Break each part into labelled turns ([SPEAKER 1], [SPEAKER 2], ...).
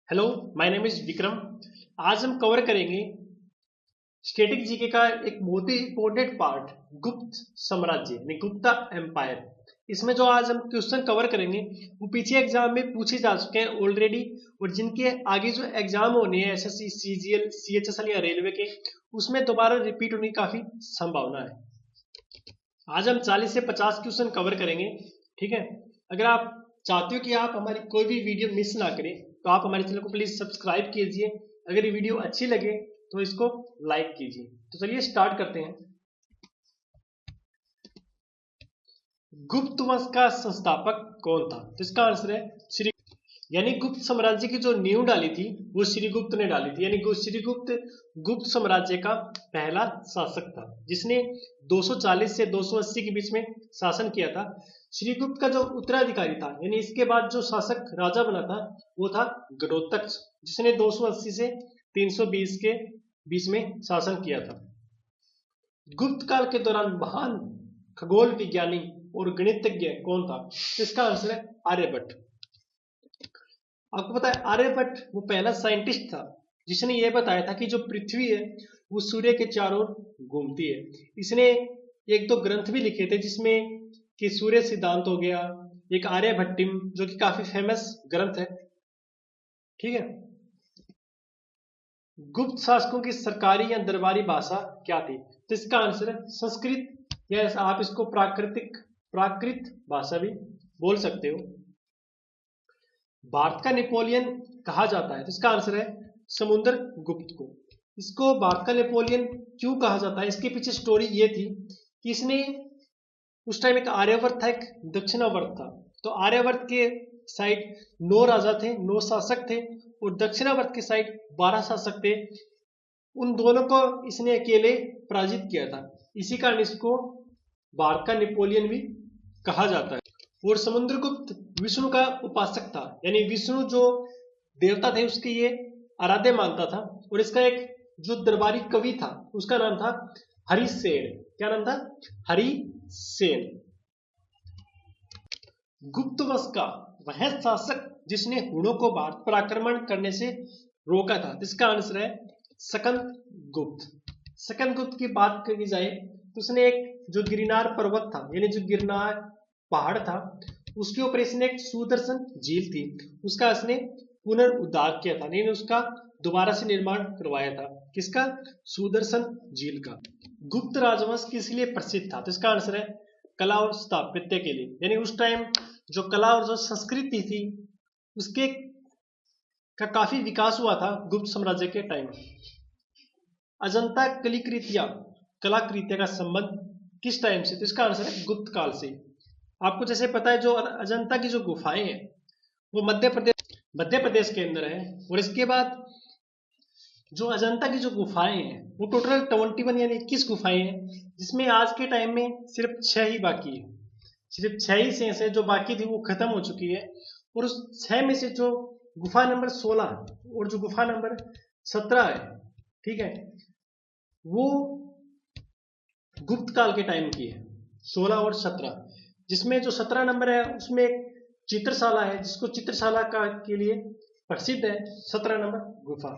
[SPEAKER 1] Hello, my name is Vikram. आज हम cover करेंगे स्टैटिक जीके का एक बहुत ही इंपॉर्टेंट पार्ट, गुप्त साम्राज्य यानी गुप्ता एम्पायर। इसमें जो आज हम क्वेश्चन कवर करेंगे वो पीछे एग्जाम में पूछे जा चुके हैं ऑलरेडी, और जिनके आगे जो एग्जाम होने हैं एसएससी, सीजीएल, सीएचएसएल या रेलवे के, उसमें दोबारा रिपीट होने की काफी संभावना है। आज हम 40 से 50 क्वेश्चन कवर करेंगे, ठीक है। अगर आप चाहते हो कि आप हमारी कोई भी वीडियो मिस ना करें तो आप हमारे चैनल को प्लीज सब्सक्राइब कीजिए। अगर ये वीडियो अच्छी लगे तो इसको लाइक कीजिए। तो चलिए स्टार्ट करते हैं। गुप्त वंश का संस्थापक कौन था? तो इसका आंसर है श्री, यानी गुप्त साम्राज्य की जो नींव डाली थी वो श्रीगुप्त ने डाली थी। यानी श्रीगुप्त गुप्त साम्राज्य का पहला शासक था जिसने 240 से 280 के बीच में शासन किया था। श्रीगुप्त का जो उत्तराधिकारी था, यानी इसके बाद जो शासक राजा बना था वो था घटोत्कच, जिसने 280 से 320 के बीच में शासन किया था। गुप्त काल के दौरान महान खगोल विज्ञानी और गणितज्ञ कौन था? इसका आंसर है आर्यभट्ट। आपको पता है आर्यभट्ट वो पहला साइंटिस्ट था जिसने ये बताया था कि जो पृथ्वी है वो सूर्य के चारों ओर घूमती है। इसने एक दो ग्रंथ भी लिखे थे जिसमें कि सूर्य सिद्धांत हो गया, एक आर्यभट्टिम जो कि काफी फेमस ग्रंथ है, ठीक है। गुप्त शासकों की सरकारी या दरबारी भाषा क्या थी? तो इसका आंसर है संस्कृत, या आप इसको प्राकृत भाषा भी बोल सकते हो। भारत का नेपोलियन कहा जाता है, तो इसका आंसर है समुद्र गुप्त को। इसको भारत का नेपोलियन क्यों कहा जाता है? इसके पीछे स्टोरी ये थी कि इसने उस टाइम एक आर्यवर्त था, एक दक्षिणावर्त था। तो आर्यवर्त के साइड 9 राजा थे, 9 शासक थे, और दक्षिणावर्त के साइड 12 शासक थे। उन दोनों को इसने अकेले पराजित किया था, इसी कारण इसको भारत का नेपोलियन भी कहा जाता है। और समुद्रगुप्त विष्णु का उपासक था, यानी विष्णु जो देवता थे उसके ये आराध्य मानता था। और इसका एक जो दरबारी कवि था उसका नाम था हरिसेन। क्या नाम था? हरिसेन। गुप्त वंश का वह शासक जिसने हुणों को भारत पर आक्रमण करने से रोका था, इसका आंसर है सकंद गुप्त। सकंद गुप्त की बात करी जाए तो उसने एक जो गिरनार पर्वत था, यानी जो गिरनार पहाड़ था, उसके ऊपर इसने एक सुदर्शन झील थी, उसका इसने पुनर्उद्धार किया था, यानी उसका दोबारा से निर्माण करवाया था। किसका? सुदर्शन झील का। गुप्त राजवंश किस लिए प्रसिद्ध था? तो इसका आंसर है कला और स्थापत्य के लिए। यानी उस टाइम जो कला और जो संस्कृति थी उसके का काफी विकास हुआ था गुप्त साम्राज्य के टाइम। अजंता कलाकृतियां का संबंध किस टाइम से? तो इसका आंसर है गुप्त काल से। आपको जैसे पता है जो अजंता की जो गुफाएं हैं वो मध्य प्रदेश के अंदर है। और इसके बाद जो अजंता की जो गुफाएं हैं वो टोटल 21 यानी 21 गुफाएं हैं, जिसमें आज के टाइम में सिर्फ 6 ही बाकी है। सिर्फ 6 ही शेष है, जो बाकी थी वो खत्म हो चुकी है। और उस 6 में से जो गुफा नंबर 16 और जो गुफा नंबर 17 है, ठीक है, वो गुप्त काल के टाइम की है, 16 और 17। जिसमें जो 17 नंबर है उसमें एक चित्रशाला है जिसको चित्रशाला का के लिए प्रसिद्ध है 17 नंबर गुफा।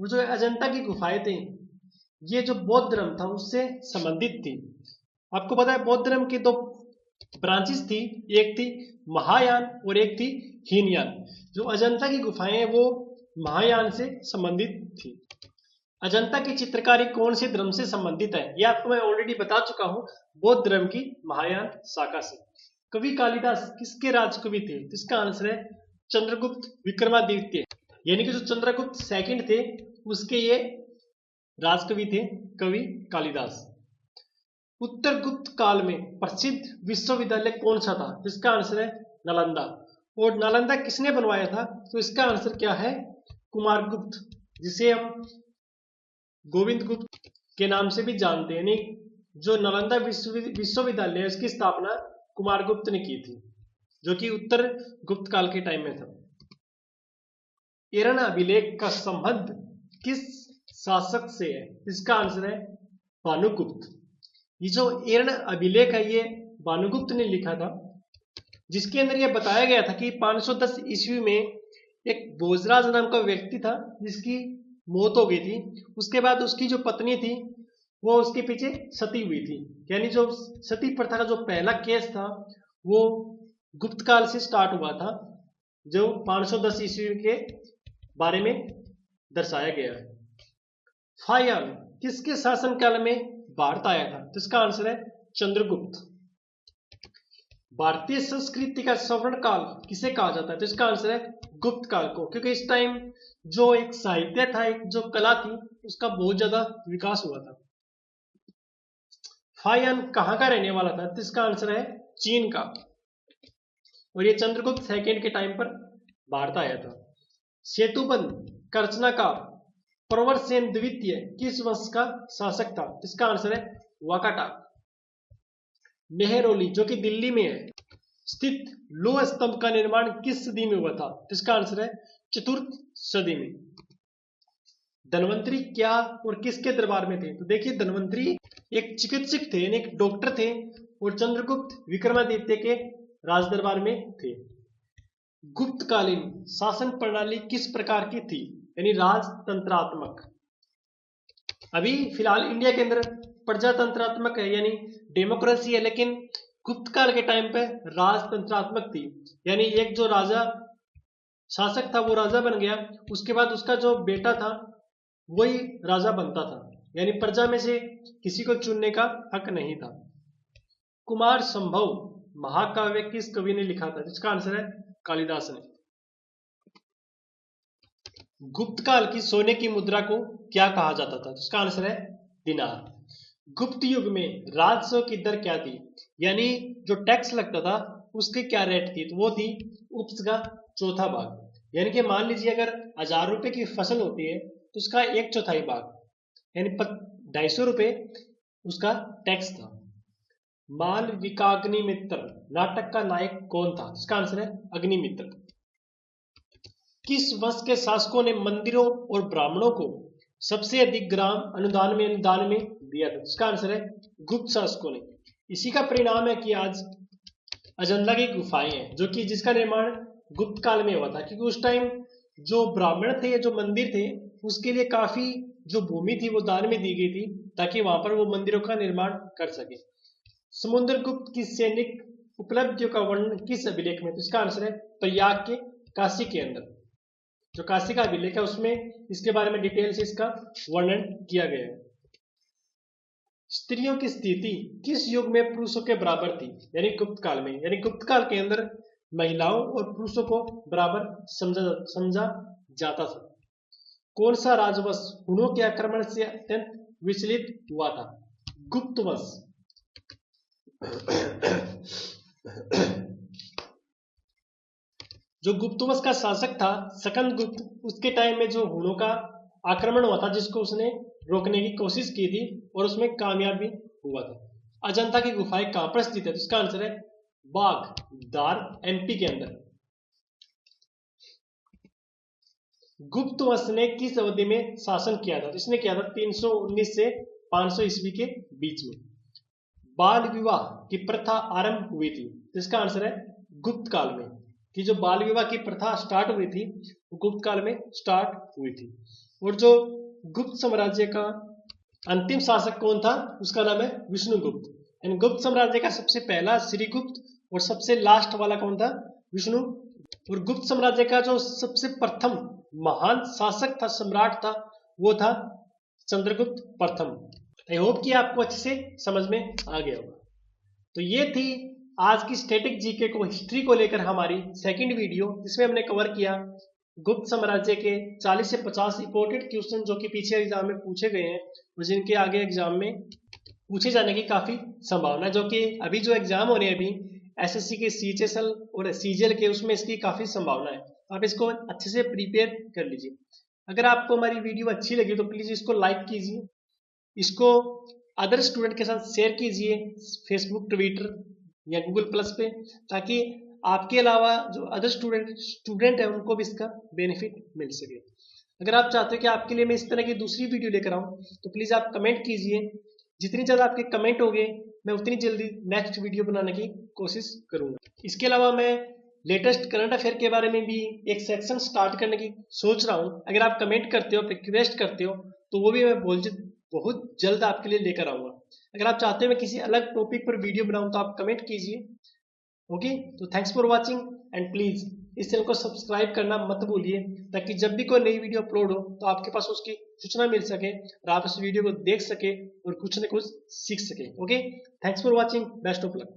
[SPEAKER 1] वो जो अजंता की गुफाएं थी ये जो बौद्ध धर्म था उससे संबंधित थी। आपको पता है बौद्ध धर्म की 2 ब्रांचेस थी, एक थी महायान और एक थी हीनयान। जो अजंता की गुफाएं वो महायान से संबंधित थी। अजंता की चित्रकारी कौन से धर्म से संबंधित है? ये आपको मैं ऑलरेडी बता चुका हूं, बौद्ध धर्म की महायान शाखा से। कवि कालिदास किसके राजकवि थे? इसका आंसर है चंद्रगुप्त विक्रमादित्य, यानी कि जो चंद्रगुप्त सेकंड थे उसके ये राजकवि थे कवि कालिदास। उत्तर गुप्त काल में प्रसिद्ध विश्वविद्यालय कौन सा था? इसका आंसर है नालंदा। और नालंदा किसने बनवाया था? तो इसका आंसर क्या है? कुमारगुप्त, जिसे हम गोविंद गुप्त के नाम से भी जानते हैं। यानी जो नालंदा विश्वविद्यालय है उसकी स्थापना कुमारगुप्त ने की थी, जो कि उत्तर गुप्त काल के टाइम में था। एरन अभिलेख का संबंध किस शासक से है? इसका आंसर है भानुगुप्त। ये जो एरन अभिलेख है ये भानुगुप्त ने लिखा था, जिसके अंदर यह बताया गया था कि 510 ईस्वी में एक भोजराज नाम का व्यक्ति था जिसकी मौत हो गई थी। उसके बाद उसकी जो पत्नी थी वो उसके पीछे सती हुई थी। यानी जो सती प्रथा का जो पहला केस था वो गुप्त काल से स्टार्ट हुआ था, जो 510 ईस्वी के बारे में दर्शाया गया है। फायान किसके शासनकाल में भारत आया था? तो इसका आंसर है चंद्रगुप्त। भारतीय संस्कृति का स्वर्ण काल किसे कहा जाता है? तो इसका आंसर है गुप्त काल को, क्योंकि इस टाइम जो एक साहित्य था, एक जो कला थी, उसका बहुत ज्यादा विकास हुआ था। फायान कहाँ का रहने वाला था? तो इसका आंसर है चीन का, और ये चंद्रगुप्त सेकंड के टाइम पर भारत आया था। सेतुबंध का रचनाकार प्रवरसेन द्वितीय किस वंश का शासक था? इसका आंसर है वाकाटाक। मेहरौली जो कि दिल्ली में है स्थित लौह स्तंभ का निर्माण किस सदी में हुआ था? इसका आंसर है चतुर्थ सदी में। धन्वंतरी क्या और किसके दरबार में थे? तो देखिए, धन्वंतरी एक चिकित्सक थे, यानी एक डॉक्टर थे, और चंद्रगुप्त विक्रमादित्य के राज दरबार में थे। गुप्तकालीन शासन प्रणाली किस प्रकार की थी? यानी राजतंत्रात्मक। अभी फिलहाल इंडिया के अंदर प्रजातंत्रात्मक है, यानी डेमोक्रेसी है, लेकिन गुप्त काल के टाइम पे राजतंत्रात्मक थी। यानी एक जो राजा शासक था वो राजा बन गया, उसके बाद उसका जो बेटा था वही राजा बनता था, यानी प्रजा में से किसी को चुनने का हक नहीं था। कुमार संभव महाकाव्य किस कवि ने लिखा था? इसका आंसर है कालिदास ने। गुप्त काल की सोने की मुद्रा को क्या कहा जाता था? इसका आंसर है दिनार। गुप्त युग में राजस्व की दर क्या थी? यानी जो टैक्स लगता था उसकी क्या रेट थी? तो वो थी उपज का चौथा भाग। यानी कि मान लीजिए अगर 1000 रुपए की फसल होती है तो उसका 1/4 भाग यानी 250 रुपए उसका टैक्स था। मालविकाग्निमित्र नाटक का नायक कौन था? इसका आंसर है अग्निमित्र। किस वंश के शासकों ने मंदिरों और ब्राह्मणों को सबसे अधिक ग्राम अनुदान में दिया था? इसका आंसर है गुप्त शासकों ने। इसी का परिणाम है कि आज अजंता की गुफाएं हैं, जो कि जिसका निर्माण गुप्त काल में हुआ था, क्योंकि उस टाइम जो ब्राह्मण थे, जो मंदिर थे, उसके लिए काफी जो भूमि थी वो दान में दी गई थी ताकि वहां पर वो मंदिरों का निर्माण कर सके। समुद्रगुप्त की सैनिक उपलब्धियों का वर्णन किस अभिलेख में? तो इसका आंसर है प्रयाग के काशी के अंदर, जो काशी का अभिलेख है उसमें इसके बारे में डिटेल से इसका वर्णन किया गया है। स्त्रियों की स्थिति किस युग में पुरुषों के बराबर थी? यानी गुप्त काल में। यानी गुप्त काल के अंदर महिलाओं और पुरुषों को बराबर समझा जाता था। कौन सा राजवंश हुनों के आक्रमण से अत्यंत विचलित हुआ था? गुप्त वंश। जो गुप्त वंश का शासक था सकंद गुप्त, उसके टाइम में जो हुनों का आक्रमण हुआ था जिसको उसने रोकने की कोशिश की थी और उसमें कामयाब भी हुआ था। अजंता की गुफाएं कहां पर स्थित है? तो इसका आंसर है बागदार, एमपी के अंदर। गुप्त वंश ने किस अवधि में शासन किया था? तो इसने किया था 319 से 500 ईस्वी के बीच में। बाल विवाह की प्रथा आरंभ हुई थी, तो इसका आंसर है गुप्त काल में। कि जो बाल विवाह की प्रथा स्टार्ट हुई थी वो गुप्त काल में स्टार्ट हुई थी। और जो गुप्त साम्राज्य का अंतिम शासक कौन था? उसका नाम है विष्णुगुप्त। यानी गुप्त साम्राज्य का सबसे पहला श्रीगुप्त और सबसे लास्ट वाला कौन था? विष्णु। और गुप्त साम्राज्य का जो सबसे प्रथम महान शासक था, सम्राट था, वो था चंद्रगुप्त प्रथम। आई होप कि आपको अच्छे से समझ में आ गया होगा। तो ये थी आज की स्टैटिक जीके को हिस्ट्री को लेकर हमारी सेकंड वीडियो, जिसमें हमने कवर किया गुप्त साम्राज्य के 40 से 50 इंपोर्टेंट क्वेश्चन जो कि पीछे एग्जाम में पूछे गए हैं और जिनके आगे एग्जाम में पूछे जाने की काफी संभावना है। जो कि अभी जो एग्जाम हो रहे हैं अभी एसएससी के सीएचएसएल और सीजीएल के, उसमें इसकी काफी संभावना है। आप इसको अच्छे से प्रिपेयर कर लीजिए। अगर आपको हमारी वीडियो अच्छी लगी तो प्लीज इसको लाइक कीजिए, इसको अदर स्टूडेंट के साथ शेयर कीजिए फेसबुक, ट्विटर या गूगल प्लस पे, ताकि आपके अलावा जो अदर स्टूडेंट है उनको भी इसका बेनिफिट मिल सके। अगर आप चाहते हो कि आपके लिए मैं इस तरह की दूसरी वीडियो लेकर आऊं तो प्लीज आप कमेंट कीजिए। जितनी ज्यादा आपके कमेंट होंगे मैं उतनी जल्दी नेक्स्ट वीडियो बनाने की कोशिश करूंगा। इसके अलावा मैं लेटेस्ट करंट अफेयर के बारे में भी एक सेक्शन स्टार्ट करने की सोच रहा हूँ। अगर आप कमेंट करते हो, रिक्वेस्ट करते हो, तो वो भी मैं बहुत जल्द आपके लिए लेकर आऊंगा। अगर आप चाहते हो मैं किसी अलग टॉपिक पर वीडियो बनाऊं तो आप कमेंट कीजिए। ओके, तो thanks for watching and please इस चैनल को सब्सक्राइब करना मत भूलिए, ताकि जब भी कोई नई वीडियो अपलोड हो तो आपके पास उसकी सूचना मिल सके और आप उस वीडियो को देख सके और कुछ न कुछ सीख सके। Okay, thanks for watching, best of luck.